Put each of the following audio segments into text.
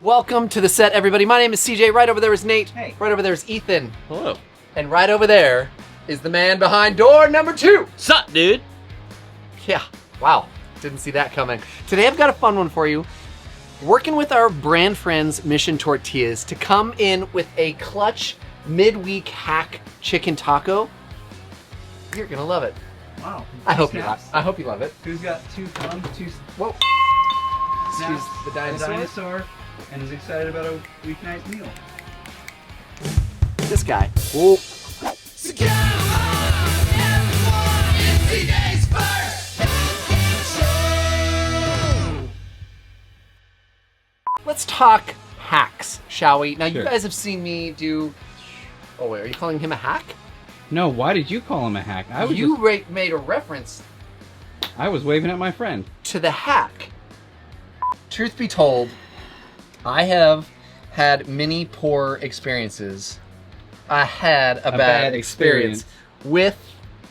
Welcome to the set, everybody. My name is CJ. Right over there is Nate. Hey. Right over there is Ethan. Hello. And right over there is the man behind door number 2. Sup, dude? Yeah, wow. Didn't see that coming. Today I've got a fun one for you. Working with our brand friends, Mission Tortillas, to come in with a clutch midweek hack chicken taco. You're gonna love it. Wow. I hope you love it. Who's got 2 thumbs, 2 Whoa. snaps, Excuse the dinosaur. and is excited about a weeknight meal? This guy. Whoa. So come on, everyone, it's today's first show. Let's talk hacks, shall we? Now, you Sure. guys have seen me do... Oh, wait, are you calling him a hack? No, why did you call him a hack? I Made a reference I was waving at my friend. to the hack. Truth be told, I have had many poor experiences. I had a bad experience with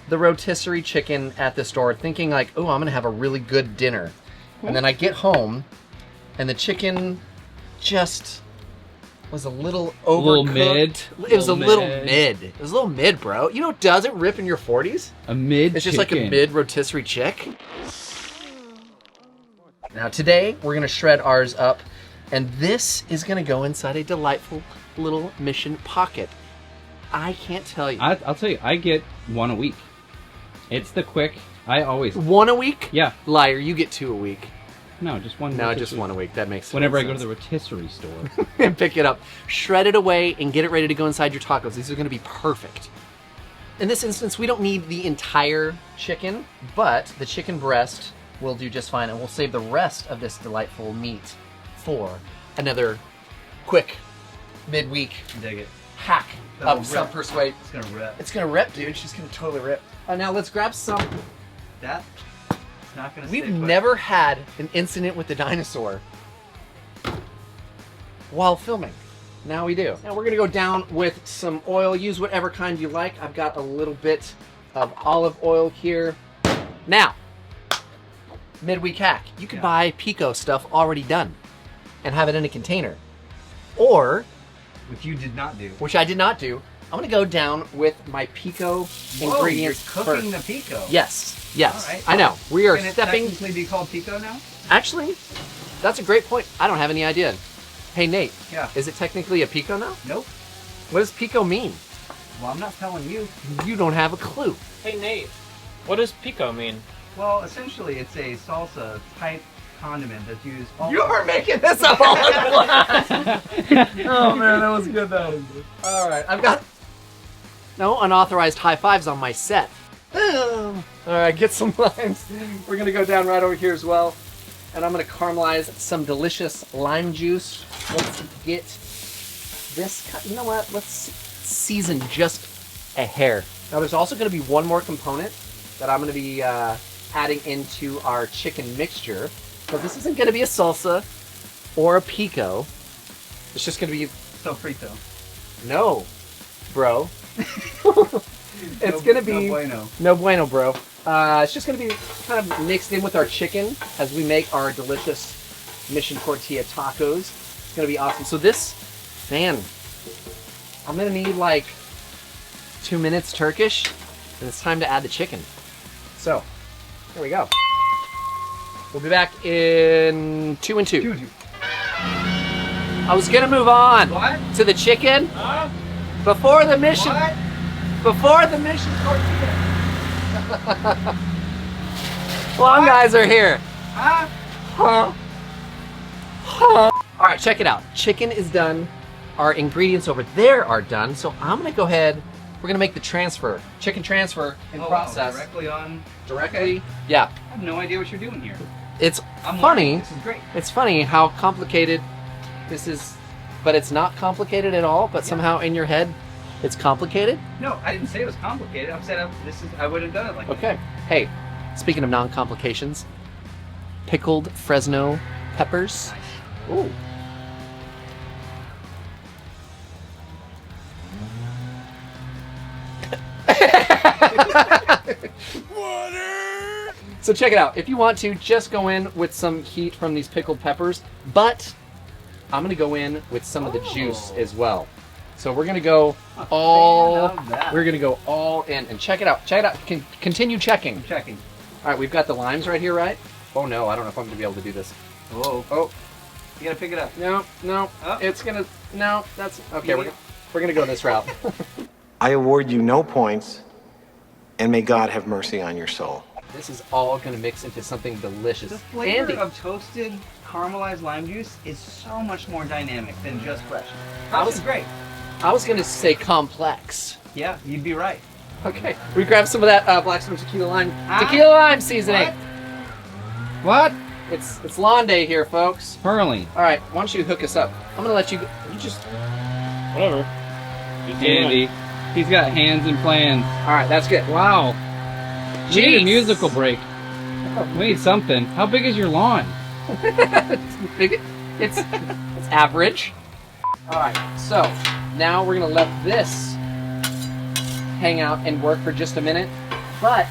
the rotisserie chicken at the store, thinking like, oh, I'm gonna have a really good dinner. And then I get home, and the chicken just was a little overcooked. Little mid. It was a little Little mid. It was a little mid, bro. You know what doesn't rip in your 40s? A mid It's just like a mid rotisserie chick. Now today, we're gonna shred ours up, and this is gonna go inside a delightful little Mission pocket. I can't tell you. I'll tell you, I get one a week. It's the quick. I always. One a week? Yeah. Liar, you get 2 a week. No, just one. No, rotisserie. just 1 a week. That makes Whenever I sense. go to the rotisserie store. And pick it up, shred it away, and get it ready to go inside your tacos. These are gonna be perfect. In this instance, we don't need the entire chicken, but the chicken breast will do just fine, and we'll save the rest of this delightful meat for another quick midweek Dig it. hack That'll of some rip. persuade. It's gonna rip. It's gonna rip, dude. She's gonna totally rip. Now let's grab some. That, it's not gonna We've stay put. never had an incident with the dinosaur while filming. Now we do. Now we're gonna go down with some oil. Use whatever kind you like. I've got a little bit of olive oil here. Now, midweek hack. You could buy Pico stuff already done and have it in a container. Or, Which you did not do. which I did not do, I'm gonna go down with my Pico Whoa, ingredients you're cooking first. the pico. Yes, yes. All right. I know. We are Can it stepping. technically be called pico now? Actually, that's a great point. I don't have any idea. Hey, Nate. Yeah. Is it technically a Pico now? Nope. What does Pico mean? Well, I'm not telling you. You don't have a clue. Hey Nate, what does pico mean? Well, essentially, it's a salsa type condiment that's used. All You're making this up all at once. Oh man, that was good. That was good. All right, I've got no unauthorized high fives on my set. All right, get some limes. We're gonna go down right over here as well, and I'm gonna caramelize some delicious lime juice. Let's get this. You know what? Let's season just a hair. Now, there's also gonna be one more component that I'm gonna be adding into our chicken mixture. So this isn't gonna be a salsa or a pico. It's just gonna be Sofrito. no, bro. It's gonna be No bueno. no bueno, bro. It's just gonna be kind of mixed in with our chicken as we make our delicious Mission Tortilla tacos. It's gonna be awesome. So this, man, I'm gonna need like 2 minutes Turkish, and it's time to add the chicken. So, here we go. We'll be back in 2 and 2. Juju. I was gonna move on What? to the chicken Huh? before the mission. What? Before the Mission Tortilla. Long guys are here. Huh? Huh? Huh? All right, check it out. Chicken is done. Our ingredients over there are done. So I'm gonna go ahead. We're gonna make the transfer, chicken transfer in Oh, process. wow, directly on. Directly. Yeah. I have no idea what you're doing here. It's I'm funny. learning. This is great. It's funny how complicated this is, but it's not complicated at all. But somehow in your head, it's complicated. No, I didn't say it was complicated. I said I would have done it like Okay. Hey, speaking of non-complications, pickled Fresno peppers. Ooh. So check it out. If you want to, just go in with some heat from these pickled peppers, but I'm gonna go in with some of the juice as well. So we're gonna go all in, and check it out. Check it out. Continue checking. I'm checking. All right, we've got the limes right here, right? Oh no, I don't know if I'm gonna be able to do this. Whoa. Oh, You gotta pick it up. no, Oh. it's gonna, no, that's, okay, we're gonna go this route. I award you no points, and may God have mercy on your soul. This is all gonna mix into something delicious. The flavor Andy, of toasted caramelized lime juice is so much more dynamic than just fresh. I Fresh was- is great. I was gonna say complex. Yeah, you'd be right. Okay, we grab some of that Blackstone tequila lime, Huh? tequila lime seasoning. What? It's lawn day here, folks. Pearly. All right, why don't you hook us up? I'm gonna let you. You just. Whatever. Just Andy. He's got hands and plans. All right, that's good. Wow. We need a Jeez. musical break. We need something. How big is your lawn? it's average. All right, so now we're gonna let this hang out and work for just a minute. But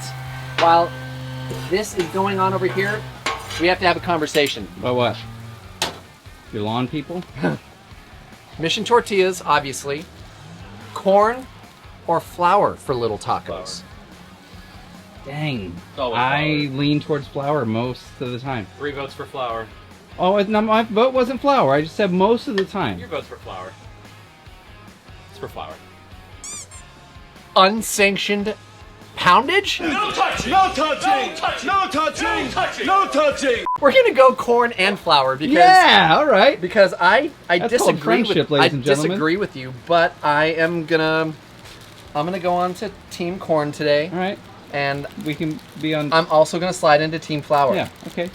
while this is going on over here, we have to have a conversation. About what? Your lawn people? Mission tortillas, obviously. Corn or flour for little tacos? Dang. always I flour. lean towards flour most of the time. 3 votes for flour. Oh, no, my vote wasn't flour. I just said most of the time. Your vote's for flour. It's for flour. Unsanctioned poundage? No touching! No touching! No touching! No touching! We're gonna go corn and flour because Yeah, all right. because I That's called disagree friendship, with ladies and gentlemen. disagree with you, but I'm gonna go on to Team Corn today, All right. and We can be on. I'm also gonna slide into Team Flour. Yeah, okay.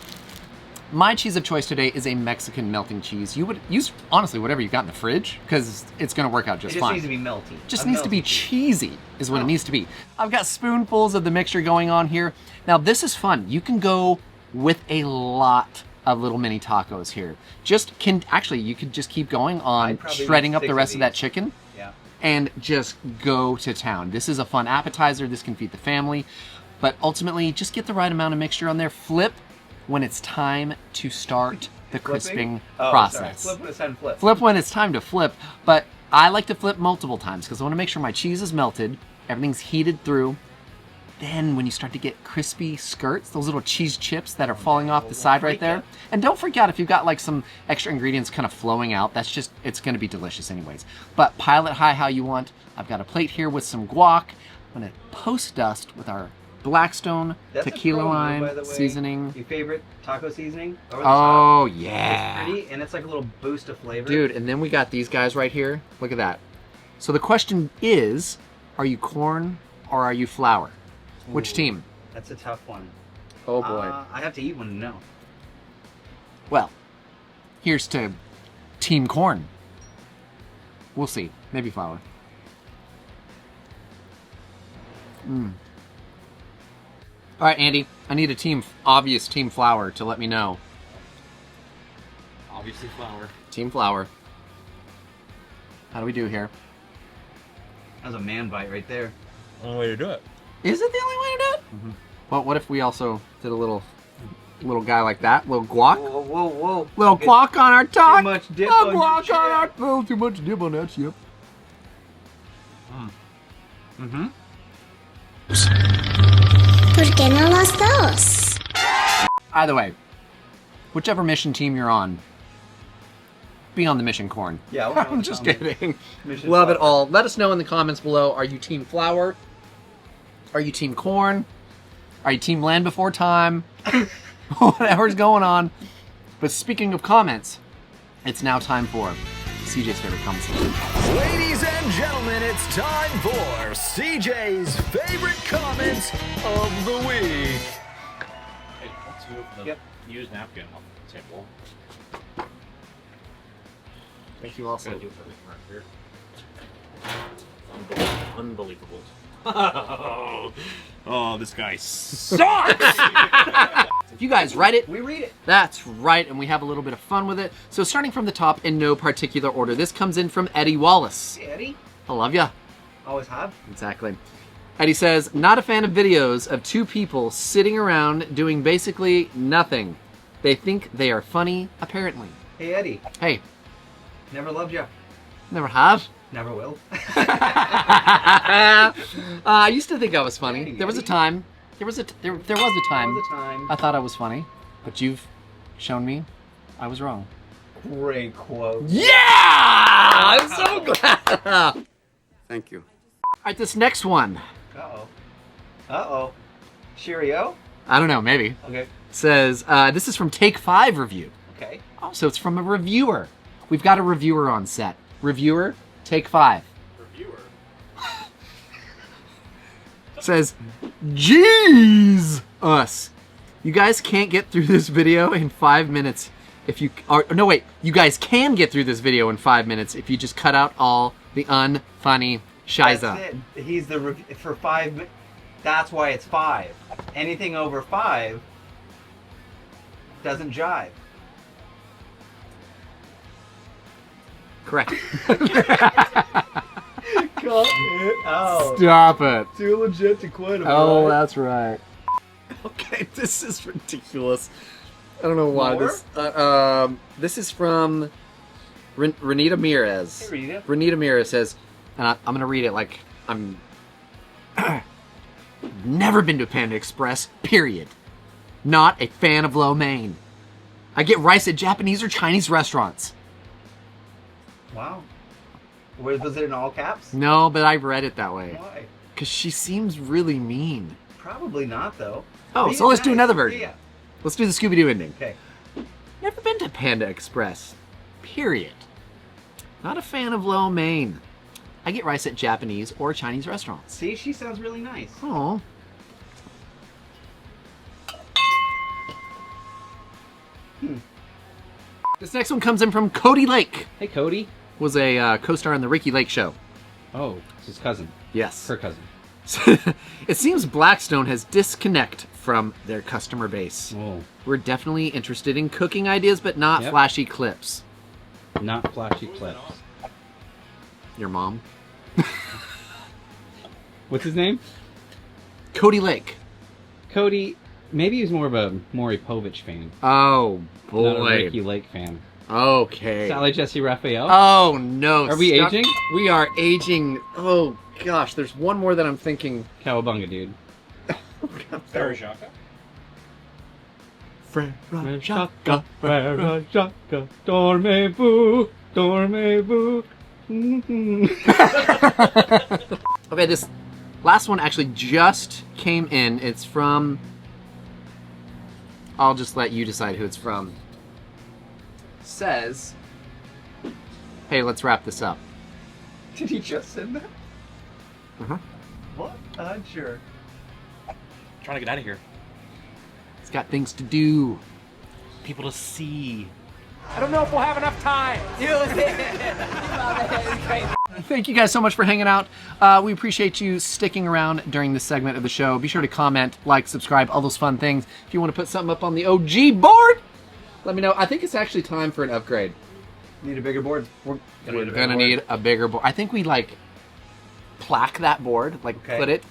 My cheese of choice today is a Mexican melting cheese. You would use honestly whatever you got in the fridge because it's gonna work out It just just fine. needs to be melty. Just A needs to be melty cheese. cheesy is what it needs to be. I've got spoonfuls of the mixture going on here. Now this is fun. You can go with a lot of little mini tacos here. You could just keep going on I'd probably shredding eat up the 6 of rest of that these. chicken Yeah. and just go to town. This is a fun appetizer. This can feed the family. But ultimately, just get the right amount of mixture on there. Flip when it's time to start the crisping process. Sorry. Flip when it's time to flip. Flip when it's time to flip, but I like to flip multiple times because I want to make sure my cheese is melted, everything's heated through. Then when you start to get crispy skirts, those little cheese chips that are falling off the side right there. And don't forget, if you've got like some extra ingredients kind of flowing out, it's going to be delicious anyways. But pile it high how you want. I've got a plate here with some guac. I'm going to post dust with our Blackstone That's a tequila pro move, lime by the way. seasoning. Your favorite taco seasoning? Over the top. Oh, yeah. It's pretty, and it's like a little boost of flavor. Dude, and then we got these guys right here. Look at that. So the question is, are you corn or are you flour? Which Ooh. team? That's a tough one. Oh boy. I have to eat one to know. Well, here's to Team Corn. We'll see. Maybe flour. All right, Andy. I need a obvious Team Flour to let me know. Obviously flour. Team Flour. How do we do here? That was a man bite right there. Only way to do it. Is it the only way to do it? Well, what if we also did a little guy like that? Little guac? Whoa, whoa, whoa. Little Okay. guac on our taco. Too much dip Oh, on your guac chip. on our little too much dip on that chip. ¿Por qué no los dos? Either way, whichever mission team you're on, be on the mission, Corn. Yeah, we'll go I'm with just Tommy. kidding. Mission Love it flour. all. Let us know in the comments below. Are you Team Flour? Are you Team Corn? Are you Team Land Before Time? Whatever's going on. But speaking of comments, it's now time for CJ's favorite comment section. Ladies and gentlemen, it's time for CJ's favorite comments of the week. Hey, let's move the used napkin off the table. Thank you also. Gotta do everything right here. Unbelievable. Oh, this guy sucks! If you guys write it, We read it. that's right, and we have a little bit of fun with it. So starting from the top in no particular order, this comes in from Eddie Wallace. Hey, Eddie. I love ya. Always have. Exactly. Eddie says, not a fan of videos of two people sitting around doing basically nothing. They think they are funny, apparently. Hey, Eddie. Hey, Never loved you. Never have. Never will. I used to think I was funny. Hey, There was a Eddie. time. There was a time. There was a time. I thought I was funny, but you've shown me I was wrong. Great quote. Yeah! I'm so glad. Thank you. All right, this next one. Uh-oh. Uh-oh. Cheerio? I don't know, maybe. Okay. Says, this is from Take 5 Review. Okay. Oh, so it's from a reviewer. We've got a reviewer on set. Reviewer, Take 5. Reviewer. Says, "Jeez, us. You guys can't get through this video in 5 minutes if you... no, wait. You guys can get through this video in 5 minutes if you just cut out all the unfunny shiza." That's it. He's the... For 5... That's why it's 5. Anything over 5 doesn't jive. Correct. Cut it out. Stop it. Too legit to quit him. Oh, that's right. Okay, this is ridiculous. I don't know why More? this is from Renita Mirez. Hey, Rita. Renita Mirez says, and I'm gonna read it like I'm never been to Panda Express, period. Not a fan of lo mein. I get rice at Japanese or Chinese restaurants. Wow. Was it in all caps? No, but I read it that way. Why? Because she seems really mean. Probably not, though. Oh, Be so let's do nice. another version. Yeah. Let's do the Scooby-Doo ending. Okay. Never been to Panda Express. Period. Not a fan of lo mein. I get rice at Japanese or Chinese restaurants. See, she sounds really nice. Oh. This next one comes in from Cody Lake. Hey, Cody. Was a co-star on the Ricky Lake Show. Oh, it's his cousin. Yes. Her cousin. It seems Blackstone has disconnect from their customer base. Oh, We're definitely interested in cooking ideas, but not Yep. flashy clips. not flashy clips. Your mom? What's his name? Cody Lake. Cody. Maybe he's more of a Maury Povich fan. Oh, Not a boy. Ricky Lake fan. Okay. Sally Jesse Raphael. Oh, no. Are we Stop. aging? We are aging. Oh, gosh. There's one more that I'm thinking. Cowabunga, dude. Farajaka. Shaka. Dormez-vous, dormez-vous. Okay, this last one actually just came in. It's from... I'll just let you decide who it's from. Says... Hey, let's wrap this up. Did he just send that? Uh-huh. What? Sure. Trying to get out of here. He's got things to do. People to see. Thank you guys so much for hanging out. We appreciate you sticking around during this segment of the show. Be sure to comment, like, subscribe, all those fun things. If you want to put something up on the OG board, let me know. I think it's actually time for an upgrade. Need a bigger board. We're gonna need a bigger board. I think we like plaque that board, like Okay. put it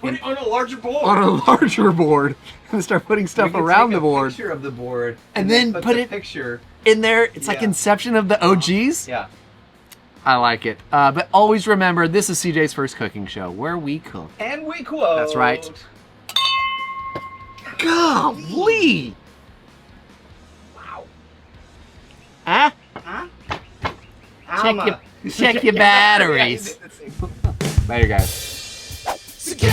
Put it on a larger board. on a larger board and start putting stuff We could around take the board. A picture of the board. And then put put the it- picture. In there, it's like Yeah. Inception of the OGs. Yeah. I like it. But always remember, this is CJ's first cooking show, where we cook. And we quote. That's right. Golly! Wow. Huh? Huh? Check your batteries. Yeah, Later, guys. Secure!